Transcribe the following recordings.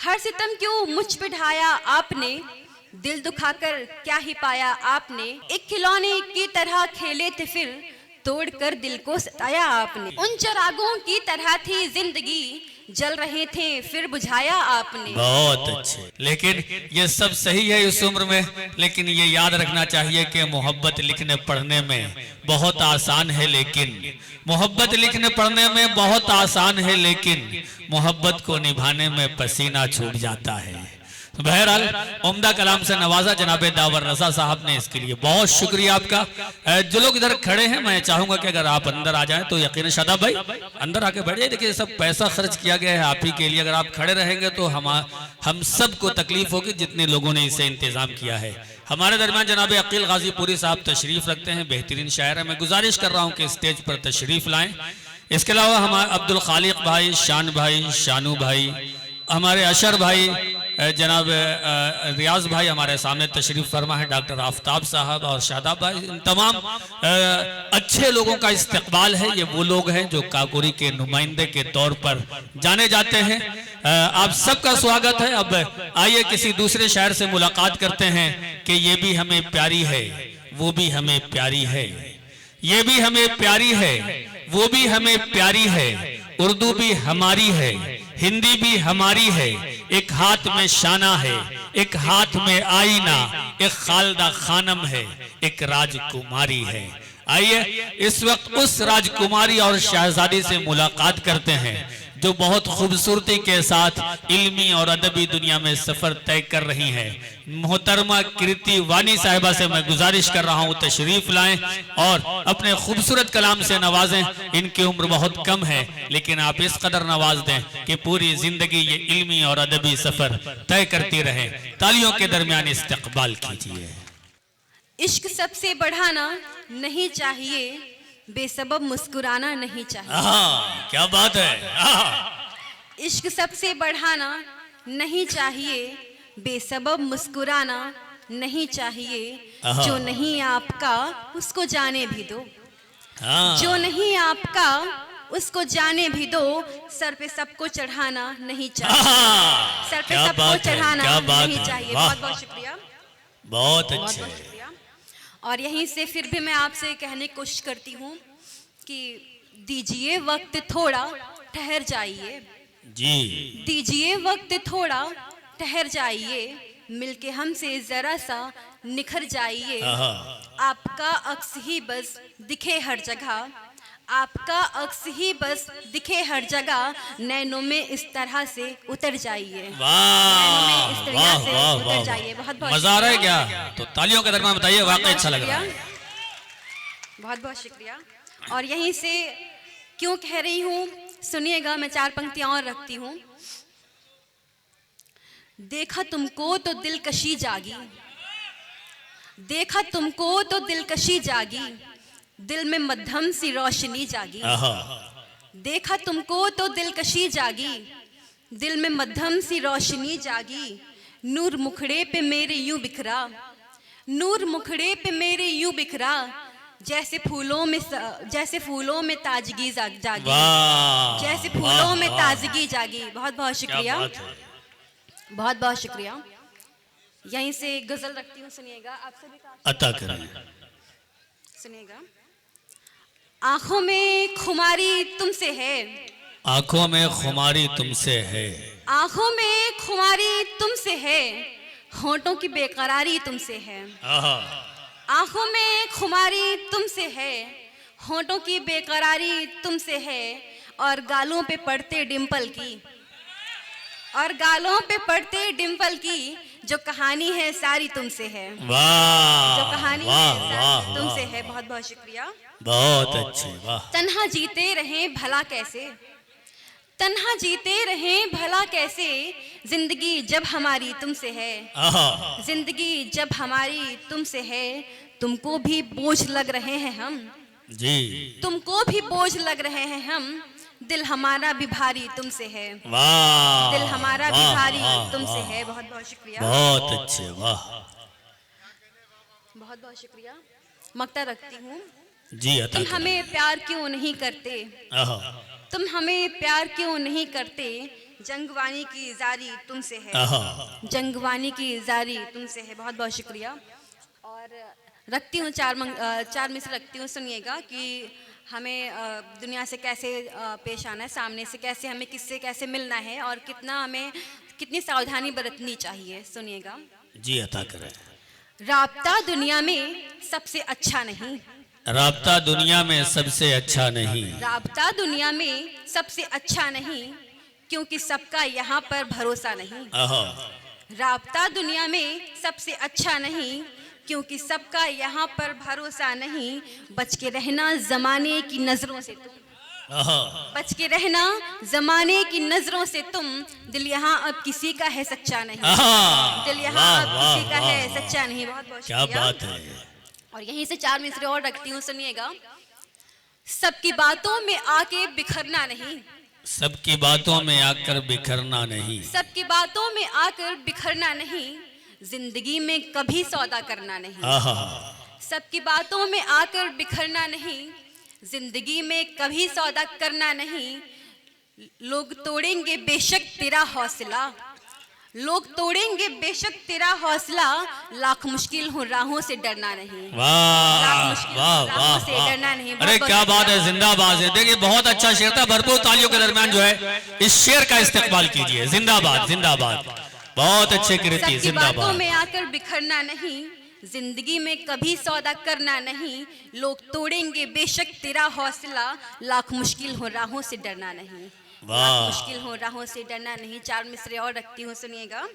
हर सितम क्यों मुझ पे ढाया आपने, दिल दुखाकर क्या ही पाया आपने। एक खिलौने की तरह खेले थे फिर तोड़कर दिल को सताया आपने। उन चिरागों की तरह थी जिंदगी, जल रहे थे फिर बुझाया आपने। बहुत अच्छे। लेकिन ये सब सही है इस उम्र में, लेकिन ये याद रखना चाहिए कि मोहब्बत लिखने पढ़ने में बहुत आसान है, लेकिन मोहब्बत लिखने पढ़ने में बहुत आसान है, लेकिन मोहब्बत को निभाने में पसीना छूट जाता है। बहरहाल उम्दा कलाम से नवाजा जनाब दावर रजा साहब ने, इसके लिए बहुत शुक्रिया आपका। जो लोग इधर खड़े हैं, मैं चाहूंगा कि अगर आप अंदर आ जाएं तो यकीन शादाब भाई अंदर आके बैठ जाइए। देखिए सब पैसा खर्च किया गया है आप ही के लिए, अगर आप खड़े रहेंगे तो हम सबको तकलीफ होगी जितने लोगों ने इसे इंतजाम किया है। हमारे दरमियान जनाब अकील गाजीपुरी साहब तशरीफ रखते हैं, बेहतरीन शायर है। मैं गुजारिश कर रहा हूँ कि स्टेज पर तशरीफ लाएं। इसके अलावा हमारे अब्दुल खालिक भाई, शान भाई, शानू भाई, हमारे अशर भाई, जनाब रियाज भाई हमारे सामने तशरीफ फरमा है, डॉक्टर आफ्ताब साहब और शादाब भाई, इन तमाम अच्छे लोगों का इस्तकबाल है। ये वो लोग हैं जो काकोरी के नुमाइंदे के तौर पर जाने जाते हैं। आप सबका स्वागत है। अब आइए किसी दूसरे शायर से मुलाकात करते हैं कि ये भी हमें प्यारी है, वो भी हमें प्यारी है, ये भी हमें प्यारी है, वो भी हमें प्यारी है, उर्दू भी हमारी है, हिंदी भी हमारी है, एक हाथ में शाना है, एक हाथ में आईना, एक खालदा खानम है, एक राजकुमारी है। आइए इस वक्त उस राजकुमारी और शहजादी से मुलाकात करते हैं जो बहुत खूबसूरती के साथ इल्मी और अदबी दुनिया में सफर तय कर रही हैं। मोहतरमा कीर्ति वानी साहिबा से मैं गुजारिश कर रहा हूं तशरीफ लाएं और अपने खूबसूरत कलाम से नवाजें। इनकी उम्र बहुत कम है, लेकिन आप इस कदर नवाज दें कि पूरी जिंदगी ये इल्मी और अदबी सफर तय करती रहे। तालियों के दरमियान इस्तकबाल कीजिए। इश्क सबसे बढ़ाना नहीं चाहिए, बेसबब मुस्कुराना नहीं चाहिए। क्या बात है। इश्क सबसे बढ़ाना नहीं चाहिए, बेसबब मुस्कुराना नहीं चाहिए। जो नहीं आपका उसको जाने भी दो, जो नहीं आपका उसको जाने भी दो। सर पे सबको चढ़ाना नहीं चाहिए, सर पे सबको चढ़ाना नहीं चाहिए। बहुत बहुत शुक्रिया, बहुत अच्छे। और यहीं से फिर भी मैं आपसे कहने की कोशिश करती हूँ कि दीजिए वक्त थोड़ा ठहर जाइए जी, दीजिए वक्त थोड़ा ठहर जाइए, मिलके हमसे जरा सा निखर जाइए। आपका अक्स ही बस दिखे हर जगह, आपका अक्स ही बस दिखे हर जगह, नैनों में इस तरह से उतर जाइए, नैनों में इस तरह से उतर जाइए। बहुत बहुत मजा आ रहा है क्या? तो तालियों के दरमियान बताइए, वाकई अच्छा लग रहा है। बहुत बहुत शुक्रिया। और यहीं से क्यों कह रही हूँ सुनिएगा, मैं 4 पंक्तियां और रखती हूँ। देखा तुमको तो दिलकशी जागी, देखा तुमको तो दिलकशी जागी, दिल में मध्यम सी रोशनी जागी। देखा तुमको तो दिलकशी जागी, दिल में मध्यम सी रोशनी जागी। नूर मुखड़े पे मेरे यूं बिखरा, नूर मुखड़े पे मेरे यूं बिखरा, जैसे फूलों में ताजगी जागी, जैसे फूलों में ताजगी जागी। बहुत बहुत शुक्रिया, बहुत बहुत शुक्रिया। यहीं से गजल रखती हूँ, सुनिएगा। आप सभी का अता करें, सुनिएगा। आंखों में खुमारी तुमसे है, आंखों में खुमारी तुमसे है, आंखों में खुमारी तुमसे है, होंठों की बेकरारी तुमसे है। आंखों में खुमारी तुमसे है, होंठों की बेकरारी तुमसे है, और गालों पे पड़ते डिंपल की, और गालों पे पड़ते डिंपल की, जो कहानी है सारी तुमसे है, जो कहानी है सारी तुमसे है। बहुत बहुत शुक्रिया, बहुत अच्छे। वाह। तन्हा जीते रहें भला कैसे, तन्हा जीते रहें भला कैसे, जिंदगी जब हमारी तुमसे है, जिंदगी जब हमारी तुमसे है। तुमको भी बोझ लग रहे हैं हम जी, तुमको भी बोझ लग रहे हैं हम, दिल हमारा भी भारी तुमसे है, वाह, दिल हमारा भी भारी तुमसे है। बहुत बहुत शुक्रिया, बहुत अच्छे। वाह, बहुत बहुत शुक्रिया। मक्ता रखती हूँ जी। तुम हमें प्यार क्यों नहीं करते, तुम हमें प्यार क्यों नहीं करते, जंगवानी की जारी तुमसे है, आहा, जंगवानी की जारी तुमसे है। बहुत बहुत शुक्रिया। और रखती हूँ चार मिसर रखती हूँ, सुनिएगा कि हमें दुनिया से कैसे पेश आना है, सामने से कैसे, हमें किससे कैसे मिलना है और कितनी सावधानी बरतनी चाहिए। सुनिएगा। जी अता करें। राब्ता दुनिया में सबसे अच्छा नहीं, राब्ता दुनिया में सबसे अच्छा नहीं, राब्ता दुनिया में सबसे अच्छा नहीं, क्योंकि सबका यहाँ पर भरोसा नहीं। आहा, राब्ता दुनिया में सबसे अच्छा नहीं, क्योंकि सबका यहाँ पर भरोसा नहीं। बच के रहना जमाने की नजरों से तुम, आहा, बच के रहना जमाने की नजरों से तुम। दिल यहाँ अब किसी का है सच्चा नहीं, आहा, दिल यहाँ वाह, अब वाह, किसी का वाह, है वाह। सच्चा नहीं। बहुत बहुत क्या शुक्रिया। बात है। और यहीं से 4 मिसरे और रखती हूँ, सुनिएगा। सबकी बातों में आके बिखरना नहीं, सबकी बातों में आकर बिखरना नहीं, सबकी बातों में आकर बिखरना नहीं, जिंदगी में कभी सौदा करना नहीं। आहा, सबकी बातों में आकर बिखरना नहीं, जिंदगी में कभी सौदा करना नहीं। लोग तोड़ेंगे बेशक तेरा हौसला, लोग तोड़ेंगे बेशक तेरा हौसला। लाख मुश्किल हो राहों से डरना नहीं, वाह मुश्किल वाह राहों वाह से वाह। डरना नहीं। अरे बहुत क्या बहुत बात है, शुक्रिया। जिंदाबाद है। देखिए बहुत अच्छा शेर था, भरपूर तालियों के दरमियान जो है इस शेर का इस्तेमाल कीजिए। जिंदाबाद जिंदाबाद, बहुत अच्छे कृति, सबकी बातों जिंदाबाद। में आकर बिखरना नहीं, जिंदगी में कभी सौदा करना नहीं। लोग तोड़ेंगे बेशक तेरा हौसला, लाख मुश्किल हो राहों से डरना नहीं, वाह। लाख मुश्किल हो राहों से डरना नहीं। 4 मिसरे और रखती हूँ, सुनिएगा।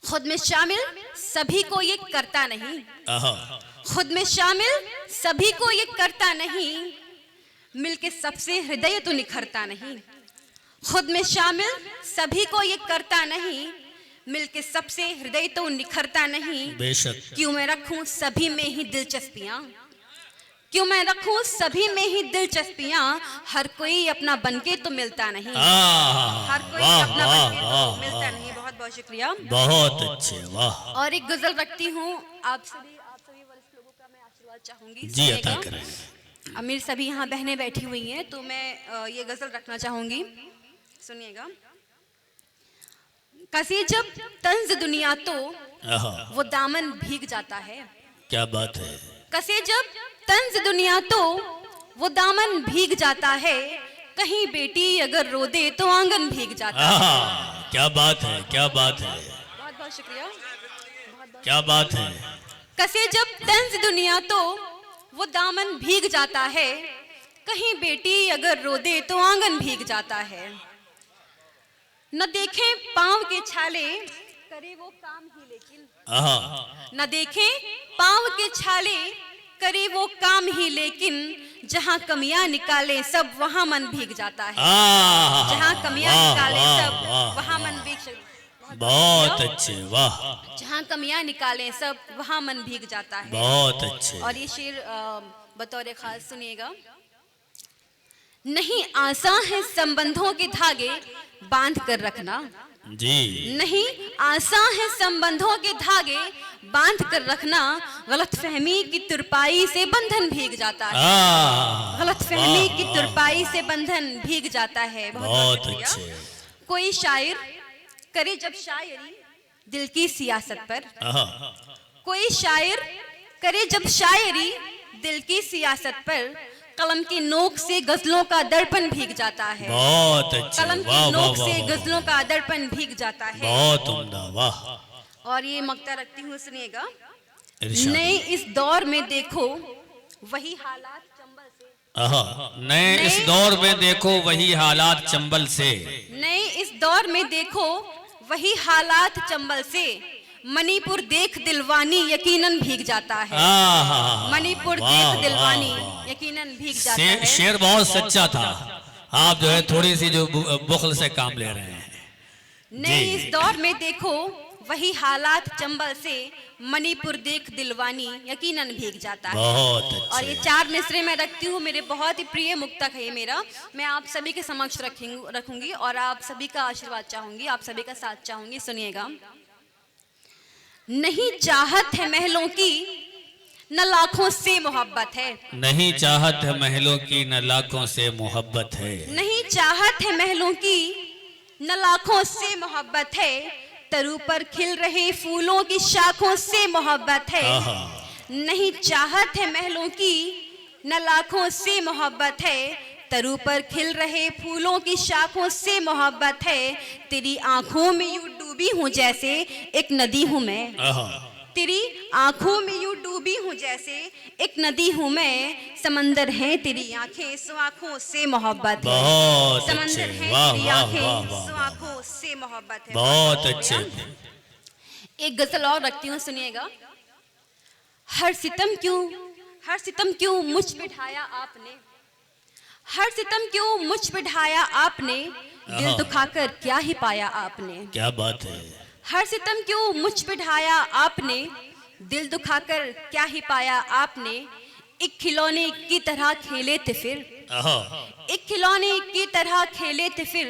खुद में शामिल सभी को ये करता नहीं, आहा, खुद में शामिल सभी को ये करता नहीं, मिलके सबसे हृदय तो निखरता नहीं। खुद में शामिल सभी को ये करता नहीं, मिलके सबसे हृदय तो निखरता नहीं। बेशक। क्यों मैं रखूं सभी में ही दिलचस्पियां, क्यों मैं रखूं सभी में ही दिलचस्पियां। हर कोई अपना बनके तो मिलता नहीं, आहा, हर कोई वाह अपना वाह बनके तो वाह मिलता वाह, नहीं। बहुत बहुत शुक्रिया। बहुत अच्छे, वाह। और एक गजल रखती हूँ, आप सभी वरिष्ठ लोगों का मैं आशीर्वाद चाहूंगी। जी अता सुनिएगा। करें। अमीर सभी यहाँ बहनें बैठी हुई हैं, तो मैं ये गजल रखना चाहूंगी, सुनिएगा। कसी जब तंज दुनिया तो आहा, वो दामन भीग जाता है, क्या बात है। कसे जब तंज दुनिया तो वो दामन भीग जाता है। कहीं बेटी अगर रो दे तो आंगन भीग जाता है। आहा, क्या बात है, क्या बात है, बहुत बहुत शुक्रिया। क्या बात है। कसे जब तंज दुनिया तो वो दामन भीग जाता है। कहीं बेटी अगर रो दे तो आंगन भीग जाता है। न देखें पाँव के छाले करे वो काम ही लेकिन, आहा, न देखें पाँव के छाले करे वो काम ही लेकिन। जहाँ कमियां निकाले सब वहाँ मन भीग जाता है, आहा, जहाँ कमियां वाह, निकाले वाह, सब वाह, वहाँ वाह। मन भीग, बहुत अच्छे, वाह, जहाँ कमियां निकाले सब वहाँ मन भीग जाता है। बहुत अच्छे। और ये शेर बतौर खास सुनिएगा। नहीं आसान है संबंधों के धागे बांध कर रखना, जी, नहीं आसान है संबंधों के धागे बांध कर रखना। गलत फहमी की तुरपाई से बंधन भीग जाता है, आहा, गलत फहमी वाह, की वाह, तुरपाई से बंधन भीग जाता है। बहुत शुक्रिया। अच्छे। कोई शायर करे जब शायरी दिल की सियासत पर, आहा, कोई शायर करे जब शायरी दिल की सियासत पर। कलम की नोक से गजलों का दर्पण भीग जाता है, बहुत अच्छे, कलम वाह की वाह नोक से वाह, गजलों का दर्पण भीग जाता है। बहुत उम्दा, वाह। और ये मक्ता रखती हूँ, सुनिएगा। इरशाद। नए इस दौर में देखो वही हालात चंबल से, आहा, नए इस दौर में देखो वही हालात चंबल से, नए इस दौर में देखो वही हालात चंबल से। मणिपुर देख दिलवानी यकीनन भीग जाता है, आहा, मणिपुर वाह, देख दिलवानी वाह, वाह। यकीनन भीग जाता है। शेर बहुत सच्चा था। आप जो है थोड़ी सी जो बुखल से काम ले रहे हैं। नए जी। इस दौर में देखो वही हालात चंबल से। मणिपुर देख दिलवानी यकीनन भीग जाता है। बहुत और ये अच्छे। 4 मिसरे मैं रखती हूँ, मेरे बहुत ही प्रिय मुक्तक है ये मेरा। मैं आप सभी के समक्ष रखूंगी और आप सभी का आशीर्वाद चाहूंगी, आप सभी का साथ चाहूंगी। सुनिएगा। नहीं चाहत है महलों की न लाखों से मोहब्बत है, नहीं चाहत है महलों की न लाखों से मोहब्बत है, नहीं चाहत है महलों की न लाखों से मोहब्बत है, तरु पर खिल रहे फूलों की शाखों से मोहब्बत है। नहीं चाहत है महलों की, न लाखों से मोहब्बत है, तरु पर खिल रहे फूलों की शाखों से मोहब्बत है। तेरी आंखों में यूं डूबी हूँ जैसे एक नदी हूँ मैं, तेरी आंखों में यूं डूबी हूँ जैसे एक नदी हूँ मैं। समंदर है तेरी आंखें, सो आंखों से मोहब्बत है। बहुत समंदर अच्छे, है वाह तेरी वाह आंखें, वाह सो वाह, आंखों से मोहब्बत है। बहुत अच्छे। एक गजल और रखती हूँ, सुनिएगा। हर सितम क्यों मुझ पे ढाया आपने, हर सितम क्यों मुझ पे ढाया आपने, दिल दुखाकर क्या ही पाया आपने। क्या बात है। हर सितम क्यों मुझ पे ढाया आपने, दिल दुखाकर क्या ही पाया आपने। एक खिलौने की तरह खेले थे फिर, एक खिलौने की तरह खेले थे फिर,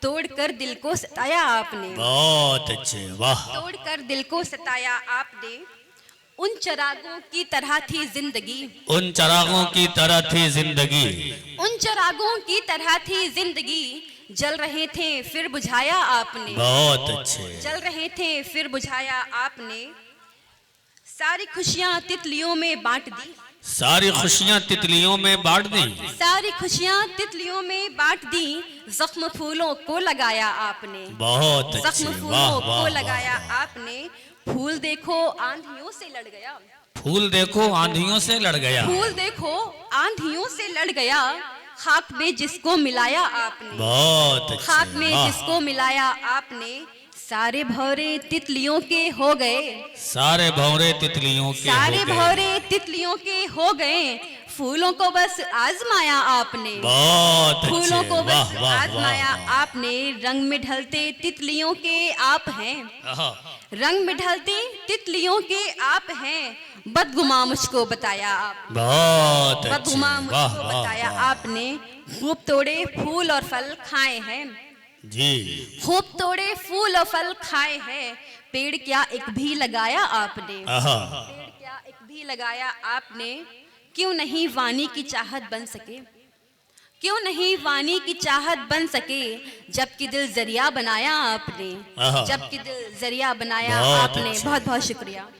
तोड़कर दिल को सताया आपने। बहुत अच्छे, वाह। तोड़कर दिल को सताया आपने। उन चरागों की तरह थी जिंदगी, उन चरागों की तरह थी जिंदगी, उन चरागों की तरह थी जिंदगी, जल रहे थे फिर बुझाया आपने। बहुत अच्छे। जल रहे थे फिर बुझाया आपने। सारी खुशियां तितलियों में बांट दी, सारी खुशियां तितलियों में बांट दी, सारी खुशियां तितलियों में बांट दी, जख्म फूलों को लगाया आपने। बहुत अच्छे, जख्म वाह फूलों वाह को लगाया वाह। आपने। फूल देखो आंधियों से लड़ गया, फूल देखो आंधियों से लड़ गया, फूल देखो आंधियों से लड़ गया, खाक में जिसको मिलाया आपने। बहुत अच्छे, खाक में वाह। जिसको मिलाया आपने। सारे भौरे तितलियों के हो गए, सारे भौरे तितलियों के सारे हो गए। भौरे तितलियों के हो गए, फूलों को बस आजमाया आपने। बहुत फूलों अच्छे, को बस वाह वाह आजमाया वाह। आपने। रंग में ढलते तितलियों के आप हैं, रंग में ढलते तितलियों के आप हैं, बदगुमा मुझको बताया आपने। बहुत अच्छे, बदगुमा वाह मुझको वाह बताया वाह। आपने। खूब तोड़े फूल और फल खाए हैं, जी, खूब तोड़े फूल और फल खाए हैं, पेड़ क्या एक भी लगाया आपने। पेड़ क्या एक भी लगाया आपने। क्यों नहीं वाणी की चाहत बन सके, क्यों नहीं वाणी की चाहत बन सके, जबकि दिल जरिया बनाया आपने। जबकि दिल जरिया बनाया बहुत आपने। अच्छे। बहुत बहुत शुक्रिया।